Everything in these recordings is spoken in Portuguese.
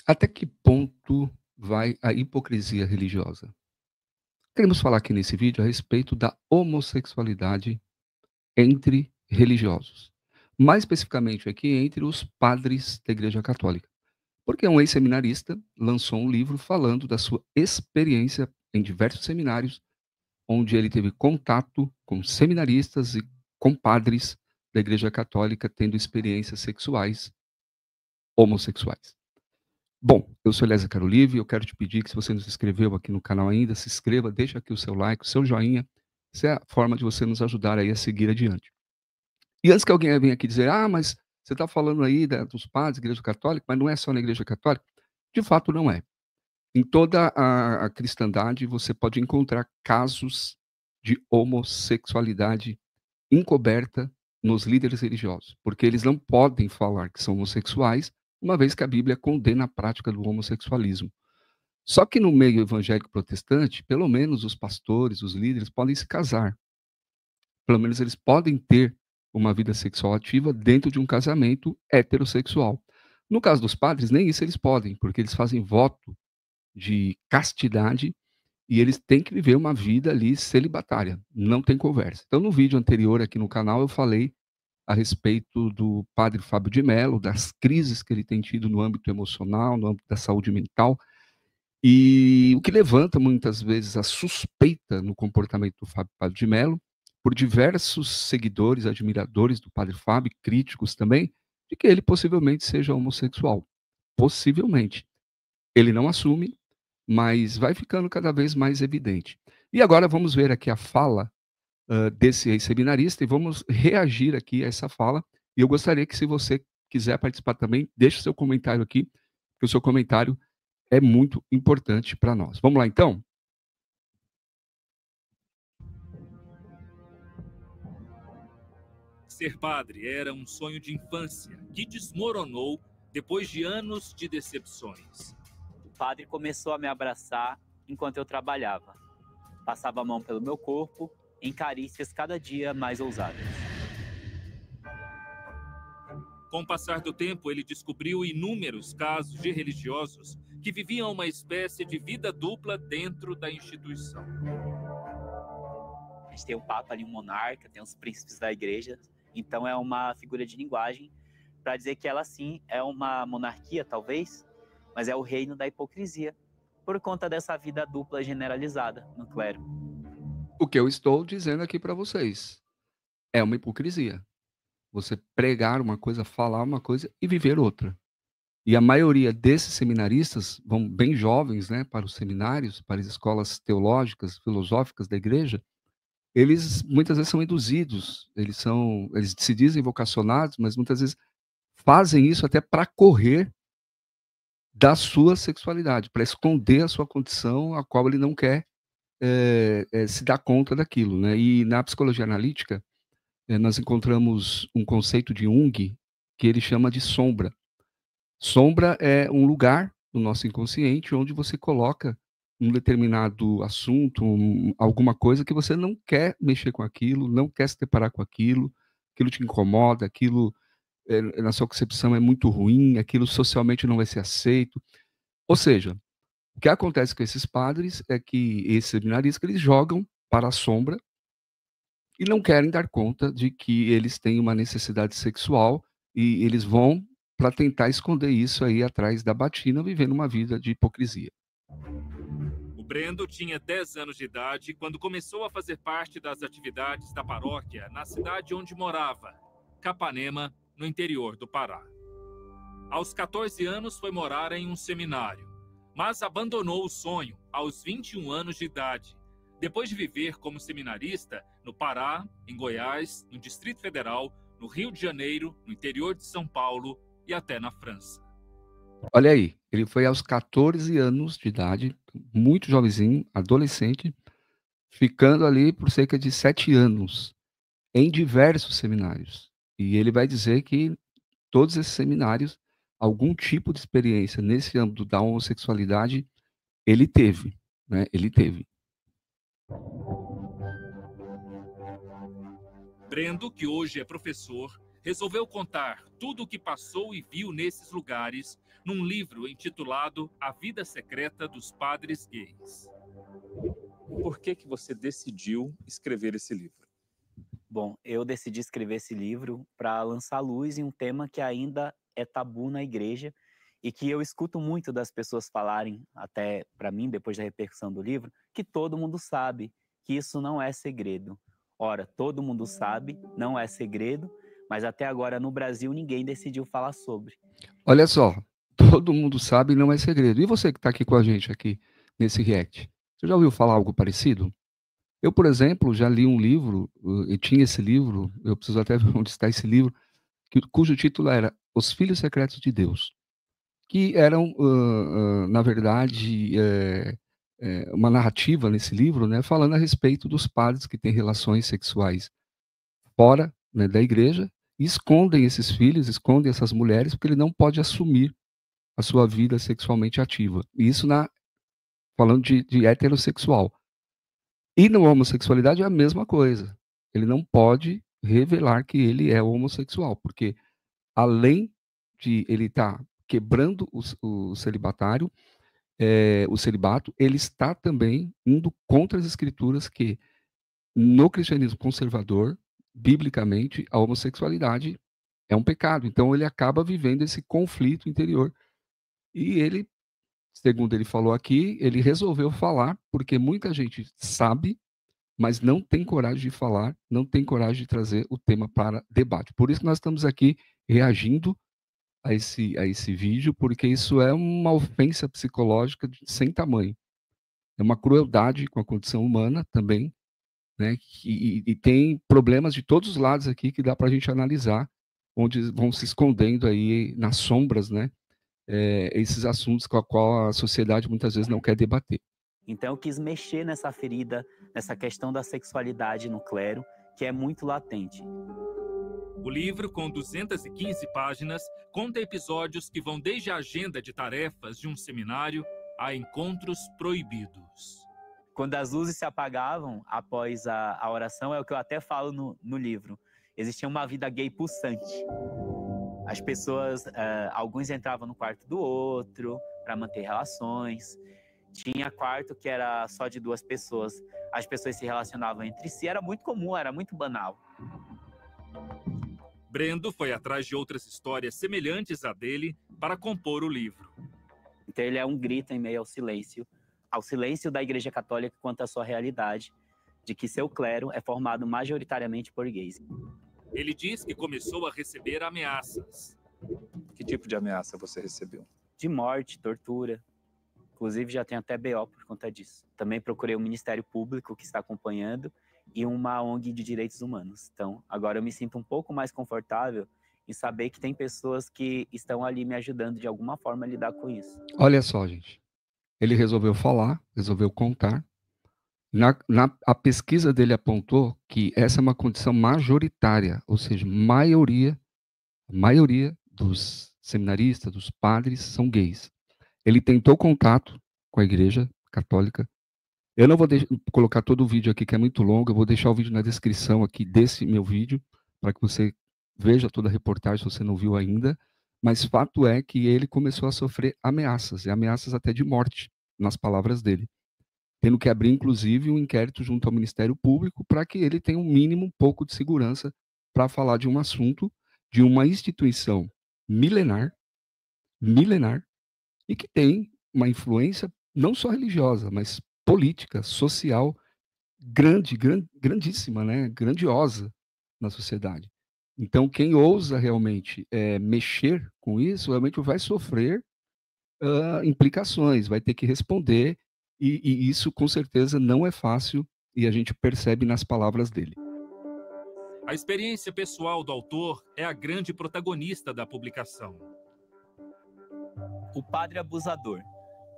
Até que ponto vai a hipocrisia religiosa? Queremos falar aqui nesse vídeo a respeito da homossexualidade entre religiosos. Mais especificamente aqui entre os padres da Igreja Católica. Porque um ex-seminarista lançou um livro falando da sua experiência em diversos seminários, onde ele teve contato com seminaristas e com padres da Igreja Católica tendo experiências sexuais homossexuais. Bom, eu sou Eliezer Carolive e eu quero te pedir que, se você não se inscreveu aqui no canal ainda, se inscreva, deixa aqui o seu like, o seu joinha. Essa é a forma de você nos ajudar aí a seguir adiante. E antes que alguém venha aqui dizer, mas você está falando aí dos padres, Igreja Católica, mas não é só na Igreja Católica. De fato, não é. Em toda a cristandade, você pode encontrar casos de homossexualidade encoberta nos líderes religiosos, porque eles não podem falar que são homossexuais, uma vez que a Bíblia condena a prática do homossexualismo. Só que no meio evangélico protestante, pelo menos os pastores, os líderes, podem se casar. Pelo menos eles podem ter uma vida sexual ativa dentro de um casamento heterossexual. No caso dos padres, nem isso eles podem, porque eles fazem voto de castidade e eles têm que viver uma vida ali celibatária, não tem conversa. Então, no vídeo anterior aqui no canal, eu falei a respeito do padre Fábio de Mello, das crises que ele tem tido no âmbito emocional, no âmbito da saúde mental, e o que levanta muitas vezes a suspeita no comportamento do Fábio de Mello, por diversos seguidores, admiradores do padre Fábio, críticos também, de que ele possivelmente seja homossexual. Possivelmente. Ele não assume, mas vai ficando cada vez mais evidente. E agora vamos ver aqui a fala desse ex-seminarista e vamos reagir aqui a essa fala. E eu gostaria que, se você quiser participar também, deixe seu comentário aqui, porque o seu comentário é muito importante para nós. Vamos lá, então? Ser padre era um sonho de infância que desmoronou depois de anos de decepções. O padre começou a me abraçar enquanto eu trabalhava. Passava a mão pelo meu corpo, em carícias cada dia mais ousadas. Com o passar do tempo, ele descobriu inúmeros casos de religiosos que viviam uma espécie de vida dupla dentro da instituição. A gente tem o Papa ali, um monarca, tem os príncipes da igreja, então é uma figura de linguagem para dizer que ela sim é uma monarquia, talvez, mas é o reino da hipocrisia, por conta dessa vida dupla generalizada no clero. O que eu estou dizendo aqui para vocês é uma hipocrisia. Você pregar uma coisa, falar uma coisa e viver outra. E a maioria desses seminaristas vão bem jovens, né, para os seminários, para as escolas teológicas, filosóficas da igreja. Eles muitas vezes são induzidos, eles se dizem vocacionados, mas muitas vezes fazem isso até para correr da sua sexualidade, para esconder a sua condição, a qual ele não quer se dar conta daquilo, né. E na psicologia analítica, nós encontramos um conceito de Jung, que ele chama de sombra. Sombra é um lugar no nosso inconsciente onde você coloca um determinado assunto, alguma coisa que você não quer mexer com aquilo, não quer se deparar com aquilo, aquilo te incomoda, aquilo, na sua concepção é muito ruim, aquilo socialmente não vai ser aceito. Ou seja, o que acontece com esses padres é que esses seminaristas, eles jogam para a sombra e não querem dar conta de que eles têm uma necessidade sexual e eles vão para tentar esconder isso aí atrás da batina, vivendo uma vida de hipocrisia. O Brendo tinha 10 anos de idade quando começou a fazer parte das atividades da paróquia na cidade onde morava, Capanema, no interior do Pará. Aos 14 anos foi morar em um seminário, mas abandonou o sonho aos 21 anos de idade, depois de viver como seminarista no Pará, em Goiás, no Distrito Federal, no Rio de Janeiro, no interior de São Paulo e até na França. Olha aí, ele foi aos 14 anos de idade, muito jovenzinho, adolescente, ficando ali por cerca de 7 anos, em diversos seminários. E ele vai dizer que todos esses seminários, algum tipo de experiência nesse âmbito da homossexualidade, ele teve, né? Ele teve. Brendo, que hoje é professor, resolveu contar tudo o que passou e viu nesses lugares num livro intitulado A Vida Secreta dos Padres Gays. Por que você decidiu escrever esse livro? Bom, eu decidi escrever esse livro para lançar luz em um tema que ainda é tabu na igreja e que eu escuto muito das pessoas falarem, até para mim, depois da repercussão do livro, que todo mundo sabe que isso não é segredo. Ora, todo mundo sabe, não é segredo, mas até agora no Brasil ninguém decidiu falar sobre. Olha só, todo mundo sabe, não é segredo. E você que está aqui com a gente aqui nesse react, você já ouviu falar algo parecido? Eu, por exemplo, já li um livro, eu tinha esse livro, eu preciso até ver onde está esse livro, cujo título era Os Filhos Secretos de Deus, que eram, na verdade, uma narrativa nesse livro, né, falando a respeito dos padres que têm relações sexuais fora, né, da igreja, e escondem esses filhos, escondem essas mulheres, porque ele não pode assumir a sua vida sexualmente ativa. E isso falando de heterossexual. E na homossexualidade é a mesma coisa. Ele não pode revelar que ele é homossexual, porque além de ele estar quebrando o celibatário, o celibato, ele está também indo contra as escrituras que, no cristianismo conservador, biblicamente, a homossexualidade é um pecado. Então ele acaba vivendo esse conflito interior. E ele, segundo ele falou aqui, ele resolveu falar, porque muita gente sabe, mas não tem coragem de falar, não tem coragem de trazer o tema para debate. Por isso que nós estamos aqui reagindo a esse vídeo, porque isso é uma ofensa psicológica sem tamanho. É uma crueldade com a condição humana também, né? E tem problemas de todos os lados aqui que dá para a gente analisar, onde vão se escondendo aí nas sombras, né? Esses assuntos com a qual a sociedade muitas vezes não quer debater. Então eu quis mexer nessa ferida, nessa questão da sexualidade no clero, que é muito latente. O livro, com 215 páginas, conta episódios que vão desde a agenda de tarefas de um seminário a encontros proibidos. Quando as luzes se apagavam após a oração, é o que eu até falo no livro. Existia uma vida gay pulsante. As pessoas, alguns entravam no quarto do outro para manter relações. Tinha quarto que era só de 2 pessoas. As pessoas se relacionavam entre si. Era muito comum, era muito banal. Brendo foi atrás de outras histórias semelhantes à dele para compor o livro. Então ele é um grito em meio ao silêncio da Igreja Católica quanto à sua realidade, de que seu clero é formado majoritariamente por gays. Ele diz que começou a receber ameaças. Que tipo de ameaça você recebeu? De morte, tortura. Inclusive já tem até BO por conta disso. Também procurei o Ministério Público que está acompanhando e uma ONG de direitos humanos. Então, agora eu me sinto um pouco mais confortável em saber que tem pessoas que estão ali me ajudando de alguma forma a lidar com isso. Olha só, gente. Ele resolveu falar, resolveu contar. A pesquisa dele apontou que essa é uma condição majoritária, ou seja, a maioria dos seminaristas, dos padres, são gays. Ele tentou contato com a Igreja Católica. Eu não vou colocar todo o vídeo aqui, que é muito longo, eu vou deixar o vídeo na descrição aqui desse meu vídeo, para que você veja toda a reportagem, se você não viu ainda. Mas fato é que ele começou a sofrer ameaças, e ameaças até de morte, nas palavras dele. Tendo que abrir, inclusive, um inquérito junto ao Ministério Público para que ele tenha um mínimo, um pouco de segurança para falar de um assunto, de uma instituição milenar, e que tem uma influência não só religiosa, mas política, social, grandíssima, né? Grandiosa na sociedade. Então, quem ousa realmente mexer com isso, realmente vai sofrer implicações, vai ter que responder, e isso com certeza não é fácil, e a gente percebe nas palavras dele. A experiência pessoal do autor é a grande protagonista da publicação. O padre abusador.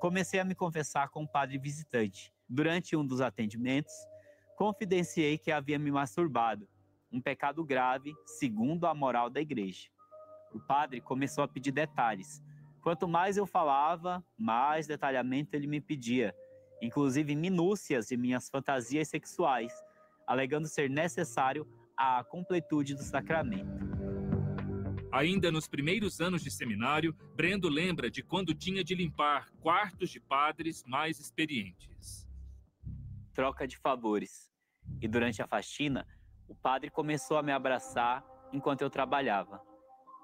Comecei a me confessar com um padre visitante. Durante um dos atendimentos, confidenciei que havia me masturbado, um pecado grave, segundo a moral da igreja. O padre começou a pedir detalhes. Quanto mais eu falava, mais detalhamento ele me pedia, inclusive minúcias de minhas fantasias sexuais, alegando ser necessário a completude do sacramento. Ainda nos primeiros anos de seminário, Brendo lembra de quando tinha de limpar quartos de padres mais experientes. Troca de favores. E durante a faxina, o padre começou a me abraçar enquanto eu trabalhava.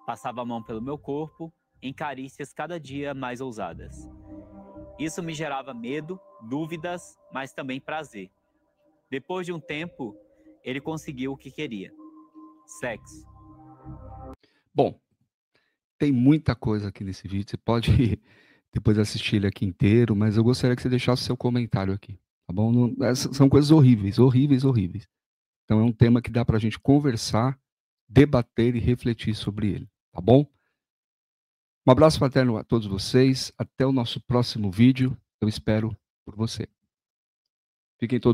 Passava a mão pelo meu corpo, em carícias cada dia mais ousadas. Isso me gerava medo, dúvidas, mas também prazer. Depois de um tempo, ele conseguiu o que queria: sexo. Bom, tem muita coisa aqui nesse vídeo, você pode depois assistir ele aqui inteiro, mas eu gostaria que você deixasse seu comentário aqui, tá bom? São coisas horríveis, horríveis, horríveis. Então é um tema que dá para a gente conversar, debater e refletir sobre ele, tá bom? Um abraço fraterno a todos vocês, até o nosso próximo vídeo, eu espero por você. Fiquem todos